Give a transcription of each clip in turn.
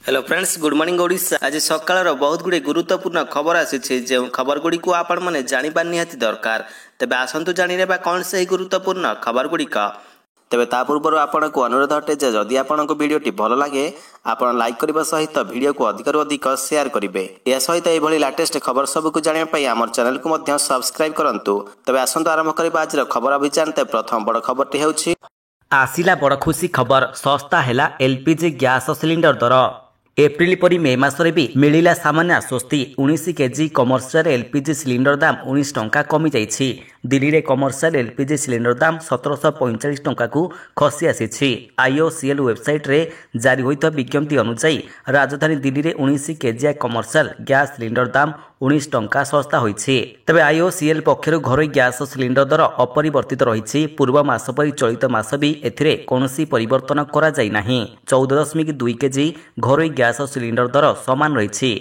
Hello friends, good morning Odisha. आज सकाळ बहुत गुड़े गुरुत्वपूर्ण खबर आसी जो खबर गुड़ी को आपण मैंने जाना निहाती दरकार। तेबे आसतु जाने कौन से गुरुत्वपूर्ण खबर गुड़िक। तेबे ता पूर्व आपन को अनुरोध अटे जे जदि आपन को वीडियोटी भल लगे आपन लाइक करने सहित वीडियो को अधिक अधिक शेयर करेंगे। यह सहित यह लेटेस्ट खबर सब को जानापी आम चैनल को सब्सक्राइब करूँ। तेबे आसतु आरंभ करबा आज खबर अभियान। प्रथम बड़ खबरटी होछि आसिला बड़ खुशी खबर, सस्ता हैला एलपीजी गैस सिलिंडर दर। एप्रिल परी मे मासरे भी मिलिला सामान्य आश्वस्ति। 19 केजी कमर्शियल एलपीजी सिलिंडर दाम 19 टंका कमी जाइछि। दिल्ली रे कमर्शियल एलपीजी सिलिंडर दाम 1745 टंका को खसी आसी। आईओसीएल वेबसाइट रे जारी होइता विज्ञप्ति अनुसार राजधानी दिल्ली रे 19 केजिया कमर्शियल गैस सिलिंडर दाम 19 टंका सस्ता होइछि। तबे आईओसीएल पक्षर घरोई गैस सिलिंडर दर अपरिवर्तित रहिछि। पूर्व मास परि चलित मास भी एथिरे कोनोसी परिवर्तन करा जाई नाही। 14.2 केजी घरोई गैस सिलिंडर दर समान रहिछि।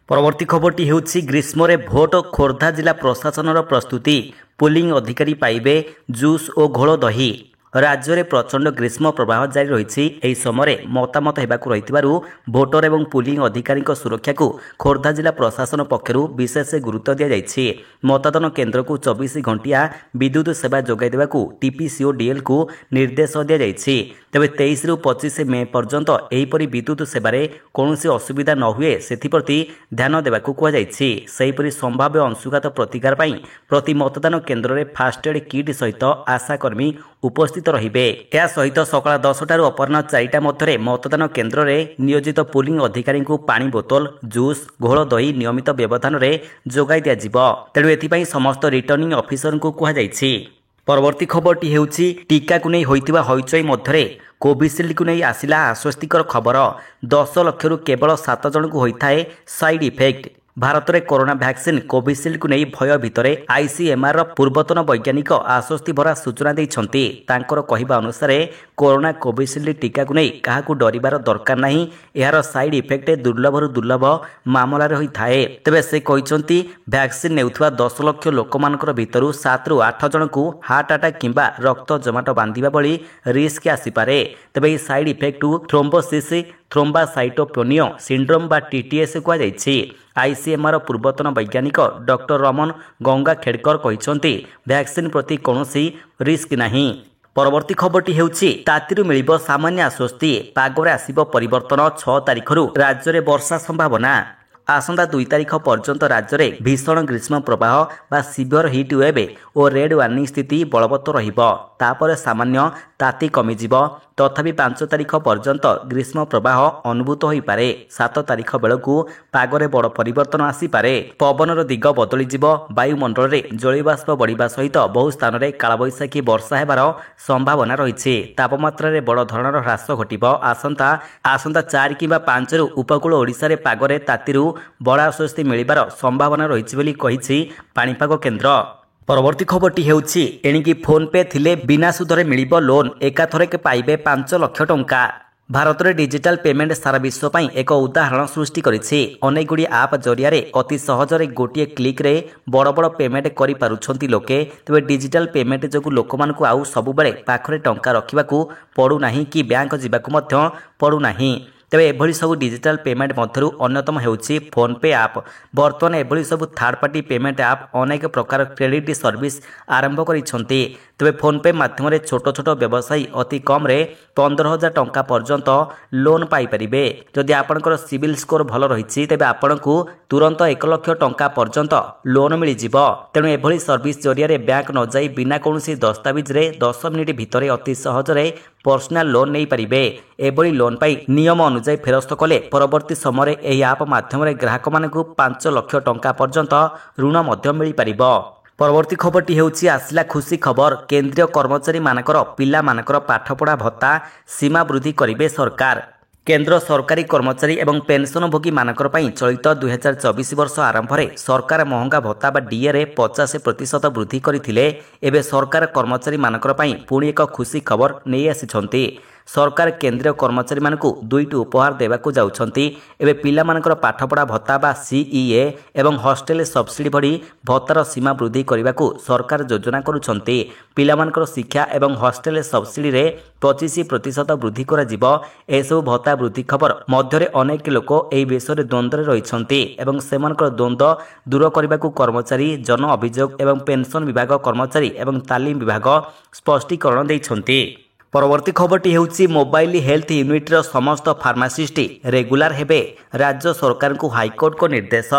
परवर्ती खबरटी हेउछि ग्रीष्म रे भोट, खोर्धा जिला प्रशासनर प्रस्तुति। पुलिंग अधिकारी पाइबे जूस और घोल दही। राज्य में प्रचंड ग्रीष्म प्रवाह जारी रही। यह समय मतामत होगाकू रही भोटर और पुलिंग अधिकारी सुरक्षा को खोर्धा जिला प्रशासन पक्षर विशेष गुरुत्व दि जाएगी। मतदान केन्द्र को 24 घंटिया विद्युत सेवा जोगाई देवाकू टीपीसीओडीएल को निर्देश दि जाएगी। तेज 23 रु 25 मे पर्यंत एहीपरि विद्युत सेवार कौन असुविधा न हुए से ध्यान देवाकू कहुଯାଇଛି। सेहीपरि संभाव्य अंशुघात प्रतिकार पर प्रति मतदान केन्द्र में फास्टेड किट सहित आशाकर्मी उपस्थित रहिबे। या सहित सकाळ 10टाରୁ अपराह्न 4टा मध्य मतदान केन्द्र में नियोजित पुलिंग अधिकारी को पानी बोतल, जूस, घोल दही नियमित व्यवधान में जोगाई दिया। तेणु एथिपाई समस्त रिटर्निंग ऑफिसर को कहुଯାଇଛି। परवर्ती खबरटी हेउछि टीका को नहीं होइतिबा हइचई मध्य कोविशील्ड को नहीं आसिला आश्वस्तिकर खबर। 10 लाख रु केवल 7 जन को होइथाए साइड इफेक्ट। भारत में कोरोना वैक्सीन कोविशील्ड को नहीं भय भितर आईसीएमआर पूर्वतन वैज्ञानिक आश्वस्ति भरा सूचना देइछन्ति। तांकर कहिबा अनुसार कोरोना कोविशील्ड टीका को नहीं काहाकू डरिबार दरकार नहीं। यार साइड इफेक्ट दुर्लभरु दुर्लभ मामला रे होइथाए। तबे से कहिछन्ति वैक्सीन नेउथवा 10 लाख लोकमानकर भितरु 7 रु 8 जन को हार्ट अटैक किंबा रक्त जमाट बांधिबा भली रिस्क आसीपारे। तबे साइड इफेक्ट थ्रोम्बोसिस, थ्रोम्बासाइटोपेनिया सिंड्रोम बा टीटीएस कहुଯାଇଛି। आईसीएमआर पूर्वतन वैज्ञानिक डॉक्टर रमन गंगा खेड़कर कहते वैक्सीन प्रति कौनसी रिस्क नहीं। परवर्ती खबरटी हेउछि तातीरु मिलिबो सामान्य आश्वस्ति। पागरे आसिबो परिवर्तन। 6 तारिखरु राज्य में वर्षा संभावना। आसंता 2 तारिख पर्यंत राज्य में भीषण ग्रीष्म प्रवाह बा सिवियर हिट वेव और रेड वार्निंग स्थिति बलवत्तर रहिबो। तापर सामान्य ताती कमिजिबो। तथापि 5 तारिख पर्यंत ग्रीष्म प्रवाह अनुभूत होई पारे। 7 तारिख बेलकू पागरे बड़ परिवर्तन आसीपारे। पवनर दिग बदली जिवो। वायुमंडल में जलबाष्प बढ़िबा सहित बहु स्थान में कालबैशाखी वर्षा हेबार संभावना रही। तापमात्रा रे बड़ धरणर ह्रास घटिबो। आसंता 4 किंबा 5 रु उपकूल ओडिशा रे पागरे तातीरु बड़ आश्वस्ति मिलिबार संभावना रही बोली कहिछि पाणीपाग केन्द्र। परवर्ती खबरटी हेउछि एणिकी फोन पे थिले बिना सुधरे मिलिबो लोन। एकाथरके पाइबे 5 लाख टंका। भारत में डिजिटल पेमेंट सारा विश्व पर एक उदाहरण सृष्टि करिछि। अनेक गुडी आप जरिया अति सहजरे गोटे क्लिक रे बड़ बड़ पेमेंट करि पारुछंती लोके। तबे डिजिटल पेमेंट जोगु लोकमानकु आउ सबुबेले पाखरे टंका रखिबाकू पड़ू नाही कि बैंक जिबाकू मध्य पड़ू नाही। तेबे एभली सब डिजिटल पेमेंट मध्यरु अन्यतम हेउछि फोन पे ऐप। बर्तमान एभली सब थर्ड पार्टी पेमेंट ऐप अनेक प्रकार क्रेडिट सर्विस आरंभ करिसंती। तेबे फोन पे माध्यम रे छोट छोट व्यवसायी अति कम रे 15,000 टंका पर्यंत लोन पाई परिबे। जदि आपनकर सिविल स्कोर भल रहिछि तेबे आपनकू तुरंत 1 लाख टंका पर्यंत लोन मिल जिवो। तेणु एभली सर्विस जरिया रे बैंक न जाई बिना कोनोसी दस्तावेज रे 10 मिनिट भितरे अति सहजरे पर्सनल लोन नहीं पारिबे। एभली लोन पाई नियम अनुसार फेरस्त कले परवर्ती समय एही ऐप माध्यम ग्राहक मानकू 5 लाख टंका पर्यंत ऋण मध्य मिल पारिबो। परवर्ती खबरटी हेउछि आसिला खुशी खबर। केंद्रीय कर्मचारी मानकर पिला मानकर पाठपढ़ा भत्ता सीमा वृद्धि करिबे सरकार। केंद्र सरकारी कर्मचारी एवं पेंशनभोगी मानकर पई चलित 2024 वर्ष आरंभ में सरकार महंगा भत्ता बा डीए रे 50% वृद्धि करथिले। एबे सरकार कर्मचारी मानकर पई पुणी एक खुशी खबर नहीं आसिछंती। सरकार केंद्रीय कर्मचारी मानकु दुईटी उपहार देवाकू जाउछंती। एबे पिलामानकर पाठपढ़ा भत्ता बा सीईए एवं हॉस्टेल सब्सिडी भड़ी भत्तार सीमा वृद्धि करने सरकार योजना करुछंती। पिलामानकर शिक्षा एवं हॉस्टेल सब्सिडी रे 25% वृद्धि करा जिवो। एसबु भत्ता वृद्धि खबर मध्य अनेक लोक एही विषय द्वंद्व रहिछंती एवं सेमानकर द्वंद्व दूर करने कर्मचारी जन अभियोग एवं पेंशन विभाग कर्मचारी एवं तालीम विभाग स्पष्टीकरण दैछंती। परवर्ती खबरटी हेउची मोबाइल हेल्थ यूनिटर समस्त फार्मासिस्ट रेगुलार हेबे। राज्य सरकार को हाईकोर्ट को निर्देश।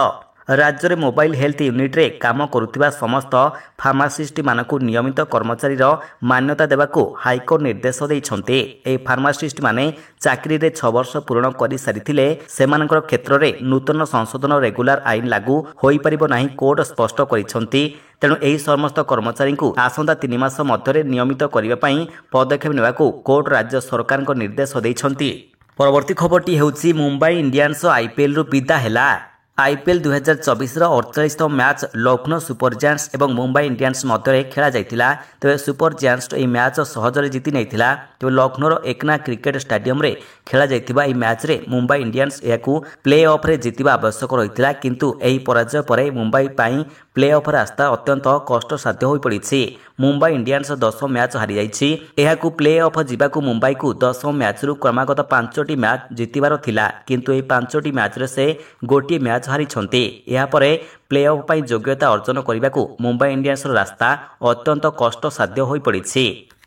राज्य में मोबाइल हेल्थ यूनिट रे काम करुथिबा समस्त फार्मासिस्ट मानकु नियमित कर्मचारी मान्यता देवाकू हाईकोर्ट निर्देश दैछंती। ए फार्मासिस्ट माने चाकरी रे 6 वर्ष पूर्ण करि सारिथिले सेमानकर क्षेत्र रे नूतन संशोधन रेगुलार आईन लागू होई परिबो नाही कोर्ट स्पष्ट करिसंती। तेणु एही समस्त कर्मचारी को आसंता 3 मास मध्य नियमित करने पई पदक्षेप नेबाकू कोर्ट राज्य सरकार को निर्देश दैछंती। परवर्ती खबरटी हेउची मुंबई इंडियंस आईपीएल रु विदा हैला। आईपीएल 2024 48तम मैच लखनऊ सुपर जायंट्स एवं मुंबई इंडियंस मध्य खेला जाइतिला। तेज सुपर जायंट्स यह मैच सहजरे जीति नहीं। तेज लखनऊ एकना क्रिकेट स्टेडियम रे खेला जाइतिबा यह मैच रे मुंबई इंडियंस यह प्ले ऑफ रे जीतिबा आवश्यक रही, किंतु यही पराजय पर मुंबई पाई प्ले ऑफ रास्ता अत्यंत कष्टसाध्य हो पड़ी। मुंबई इंडियंस 10 मैच हारी जाइछि। एहाकू प्ले ऑफ जीवाकू मुंबई को 10 मैच रु क्रमागत 5टी मैच जीतिबार थिला, किंतु यह 5टी मैच रे से गोटी मैच हारिछंती। एहा परे प्ले ऑफ पाई योग्यता अर्जन करने मुंबई इंडियंस रास्ता अत्यंत कष्टसाध्य हो पड़ी।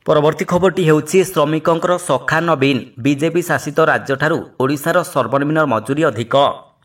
परवर्ती खबरटी हेउछि श्रमिकंकर सखा नवीन। बीजेपी शासित राज्य ठारू ओडिशार सर्वनिम्न मजूरी अधिक।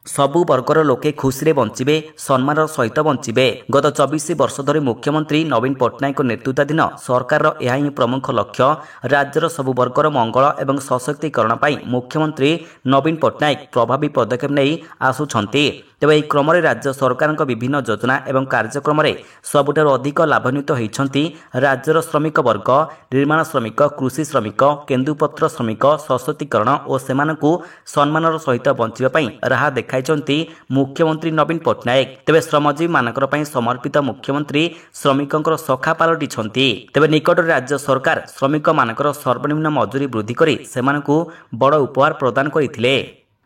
सबु वर्गर लोके खुशी रे बंचिबे, सम्मान सहित बंचिबे। गत 24 वर्ष धरी मुख्यमंत्री नवीन पट्टनायक नेतृत्वाधीन सरकार यह ही प्रमुख लक्ष्य। राज्यर सबु वर्गर मंगल एवं सशक्तिकरण पाई मुख्यमंत्री नवीन पट्टनायक प्रभावी पदक्षेप नहीं आसुछंती। तेबे यह क्रम राज्य सरकार विभिन्न योजना एवं कार्यक्रम सबुठार अधिक लाभान्वित होती राज्यर श्रमिक वर्ग, निर्माण श्रमिक, कृषि श्रमिक, केन्दुपत्र श्रमिक सशक्तिकरण और सेमानकु सम्मान सहित बंचिबा राह देखाइछंती मुख्यमंत्री नवीन पट्टनायक। तेबे श्रमजीवी मानकर पई समर्पित मुख्यमंत्री श्रमिकंकर सखा पालटिछंती। तेबे निकट राज्य सरकार श्रमिक मानकर सर्वनिम्न मजूरी वृद्धि करी सेमानकु बड़ उपहार प्रदान करिथिले।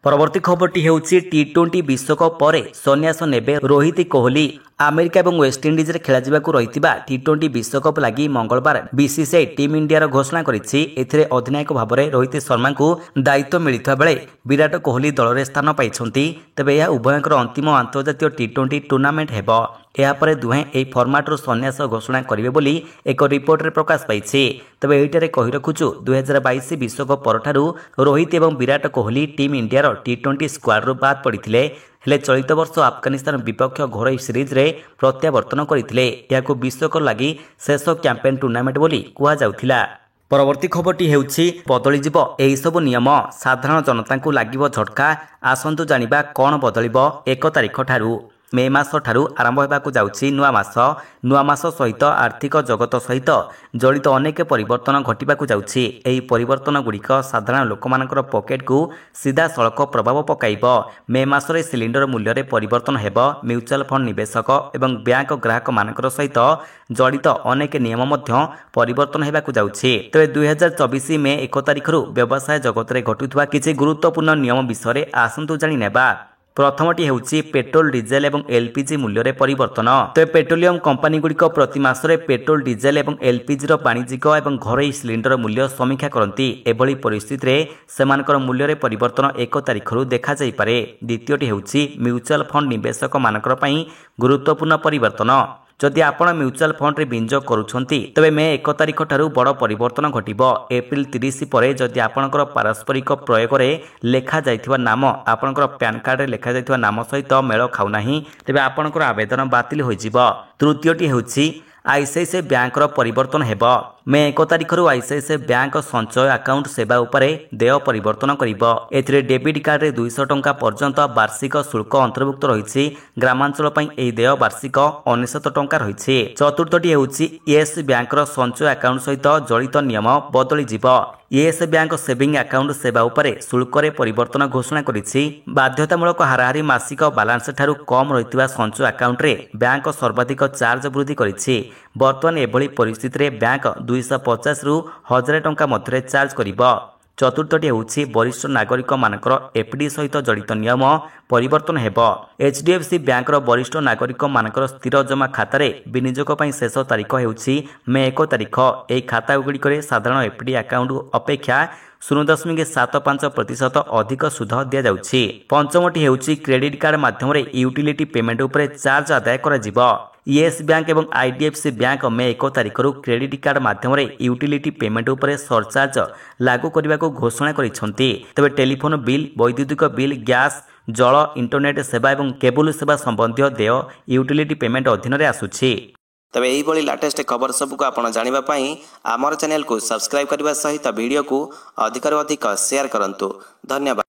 परवर्ती खबरटी हेउछि टी20 विश्वकप पर सन्यास नेबे रोहित कोहली। अमेरिका और वेस्टइंडिज रे खेला जिबाकू रहितिबा टी20 विश्वकप लगी मंगलवार बीसीसीआई टीम इंडिया घोषणा करिछि। एथिरे अधिनायक भाबरे रोहित शर्मा को दायित्व मिलिथा बेले विराट कोहली दल रे स्थान पाइछंती। तबे यह उभयंकर अंतिम अंतर्जातीय टी20 टूर्नामेंट हेबो। यापर दुहें यह फर्माट रु सन्यास घोषणा करेंगे बोली एक रिपोर्ट रे प्रकाश पाइछि। तबे एहिटारे कहि रखुछु 2022 विश्वकप परठारु रोहित एवं विराट कोहली टीम इंडिया टी20 स्क्वाड रु बाद पड़िथिले। हेले चलित वर्ष अफगानिस्तान विपक्ष घोरई सीरीज रे प्रत्यावर्तन करथिले। याकू विश्वकप लागि शेष कैंपेन टूर्नामेंट बोली कुहा जाउथिला। परवर्ती खबरटी हेउछि बदली जीव एही सब नियम साधारण जनता को लागिबो झटका। आसंतु जानिबा कोन बदलिबो 1 तारिख ठारू। मे मास ठारू आरंभ होबाकू जाउछि नुआ मास सहित आर्थिक जगत सहित जड़ित अनेक परिवर्तन घटिबाकू जाउछि। एही परिवर्तन गुड़िक साधारण लोकमानकर पॉकेट को सीधा सड़क प्रभाव पकाइबो। मे मासरे सिलिंडर मूल्य रे परिवर्तन हेबो। म्यूचुअल फंड निवेशक एवं बैंक ग्राहक मानकर सहित जड़ित अनेक नियम मध्य परिवर्तन हेबाकू जाउछि। तबे 2024 मे 1 तारिखरु व्यवसाय जगत रे घटुथुवा किछि गुरुत्वपूर्ण नियम विषय आसंतु जानि नेबा। प्रथमटी हेउछि पेट्रोल डीजेल एवं एलपीजी मूल्य रे परिवर्तन। तो पेट्रोलियम कंपनी गुड़िक प्रति मासरे पेट्रोल डीजेल एवं एलपीजी वाणिज्यिक एवं घरोई सिलिंडर मूल्य समीक्षा करती। एभली परिस्थिति रे सेमानकर मूल्य रे परिवर्तन 1 तारिखरु देखा जाई पारे। द्वितीयटी हेउछि म्यूचुअल फंड निवेशक मानकर पई गुरुत्वपूर्ण परिवर्तन। जदि आपण म्यूचुअल फंड रे विनियोग करूछंती तबे मे 1 तारिख ठारू बड़ परिवर्तन घटिबो। एप्रिल 30 परे जदि आपणकर पारस्परिक प्रयोग रे लेखा जाइथिबा नाम आपणकर पैन कार्ड रे लेखा जाइथिबा नाम सहित मेल खाउ नाही तबे आपणकर आवेदन बातिल होई जिवो। तृतीयटी हेउछि आईसीआईसीआई बैंक परिवर्तन हेबो। मे 1 तारिखरु आईसीआईसीआई बैंक संचय अकाउंट सेवा उपरे देय परिवर्तन करिबो। एथिरे डेबिट कार्ड रे 200 टंका पर्यंत वार्षिक शुल्क अंतर्भुक्त रहिछि। ग्रामांचल पई एही देय वार्षिक 99 टंका रहिछि। चतुर्थटी हेउछि येस बैंक संचय अकाउंट सहित जड़ित नियम बदली जिवो। येस बैंक सेविंग अकाउंट सेवा उपरे शुल्क रे परिवर्तन घोषणा करिछि। बाध्यतामूलक हाराहारी मासिक बैलेंस ठारू कम रहितबा संचय अकाउंट रे बैंक सर्वाधिक चार्ज वृद्धि करिछि। वर्तमान एभली परिस्थिति रे बैंक 250 रु 1000 टंका मध्य चार्ज करिबो। ଚତୁର୍ଥଟି ହେଉଛି ବରିଷ୍ଠ ନାଗରିକମାନଙ୍କର ଏଫ୍ଡି ସହିତ ଜଡ଼ିତ ନିୟମ ପରିବର୍ତ୍ତନ ହେବ। HDFC ବ୍ୟାଙ୍କର ବରିଷ୍ଠ ନାଗରିକମାନଙ୍କର ସ୍ଥିର ଜମା ଖାତାରେ ବିନିଯୋଗ ପାଇଁ ଶେଷ ତାରିଖ ହେଉଛି ମେ 1 ତାରିଖ। ଏହି ଖାତାଗୁଡ଼ିକରେ ସାଧାରଣ ଏଫ୍ଡି ଆକାଉଣ୍ଟ ଅପେକ୍ଷା 0.75% ଅଧିକ ସୁଧ ଦିଆଯାଉଛି। ପଞ୍ଚମଟି ହେଉଛି କ୍ରେଡିଟ୍ କାର୍ଡ ମାଧ୍ୟମରେ ୟୁଟିଲିଟି ପେମେଣ୍ଟ ଉପରେ ଚାର୍ଜ ଆଦାୟ କରାଯିବ। ୟେସ୍ ବ୍ୟାଙ୍କ ଏବଂ IDFC ବ୍ୟାଙ୍କ ମେ 1 ତାରିଖରୁ କ୍ରେଡିଟ୍ କାର୍ଡ ମାଧ୍ୟମରେ ୟୁଟିଲିଟି ପେମେଣ୍ଟ ଉପରେ ସରଚାର୍ଜ ଲାଗୁ କରିବାକୁ ଘୋଷଣା କରିଛନ୍ତି। ତେବେ ଟେଲିଫୋନ ବିଲ୍, ବୈଦ୍ୟୁତିକ ବିଲ୍, ଗ୍ୟାସ୍, ଜଳ, ଇଣ୍ଟରନେଟ୍ ସେବା ଏବଂ କେବୁଲ ସେବା ସମ୍ବନ୍ଧୀୟ ଦେୟ ୟୁଟିଲିଟି ପେମେଣ୍ଟ ଅଧୀନରେ ଆସୁଛି। ତେବେ ଏହିଭଳି ଲାଟେଷ୍ଟ ଖବର ସବୁକୁ ଆପଣ ଜାଣିବା ପାଇଁ ଆମର ଚ୍ୟାନେଲକୁ ସବସ୍କ୍ରାଇବ୍ କରିବା ସହିତ ଭିଡ଼ିଓକୁ ଅଧିକରୁ ଅଧିକ ସେୟାର କରନ୍ତୁ। ଧନ୍ୟବାଦ।